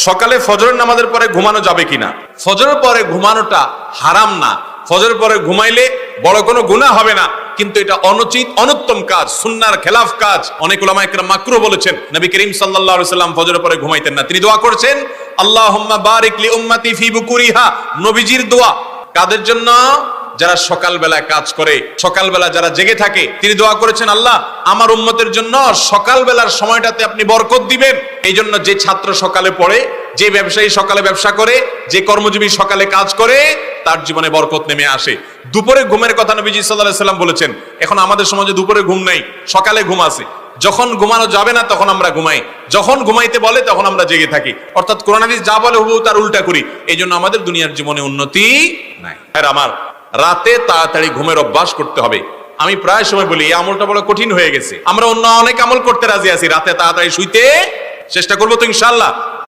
সকালে ফজরের নামাজের পরে ঘুমানো যাবে কিনা? ফজরের পরে ঘুমানোটা হারাম না, ফজরের পরে ঘুমাইলে বড় কোনো গুনাহ হবে না, কিন্তু এটা অনুচিত অনুত্তম কাজ, সুন্নাহর খেলাফ কাজ। অনেক উলামা ইকরাম মাকরুহ বলেছেন। নবী করিম সাল্লাল্লাহু আলাইহি সাল্লাম ফজরের পরে ঘুমাইতেন না, তিনি দোয়া করেছেন আল্লাহুম্মা বারিক লি উম্মতি ফি বুকুরিহা। নবীজির দোয়া কাদের জন্য? যারা সকালবেলা কাজ করে, সকালবেলা যারা জেগে থাকে, তিনি দোয়া করেছেন আল্লাহ আমার উম্মতের জন্য সকালবেলার সময়টাতে আপনি বরকত দিবেন। এই জন্য যে ছাত্র সকালে পড়ে, যে ব্যবসায়ী সকালে ব্যবসা করে, যে কর্মজীবী সকালে কাজ করে, তার জীবনে বরকত নেমে আসে। দুপুরে ঘুমের কথা নবীজি সাল্লাল্লাহু আলাইহি সাল্লাম বলেছেন। এখন আমাদের সমাজে দুপুরে ঘুম নাই, সকালে ঘুম আছে। যখন ঘুমানো যাবে না তখন আমরা ঘুমাই, যখন ঘুমাইতে বলে তখন আমরা জেগে থাকি। অর্থাৎ কোরআন হাদিস যা বলে হুবহু তার উল্টা করি। এই জন্য আমাদের দুনিয়ার জীবনে উন্নতি নাই। আর আমার রাতে তাড়াতাড়ি ঘুমের অভ্যাস করতে হবে। আমি প্রায় সময় বলি এই আমলটা বড় কঠিন হয়ে গেছে। আমরা অন্য অনেক আমল করতে রাজি আছি, রাতে তাড়াতাড়ি শুইতে চেষ্টা করবো তো ইনশাআল্লাহ।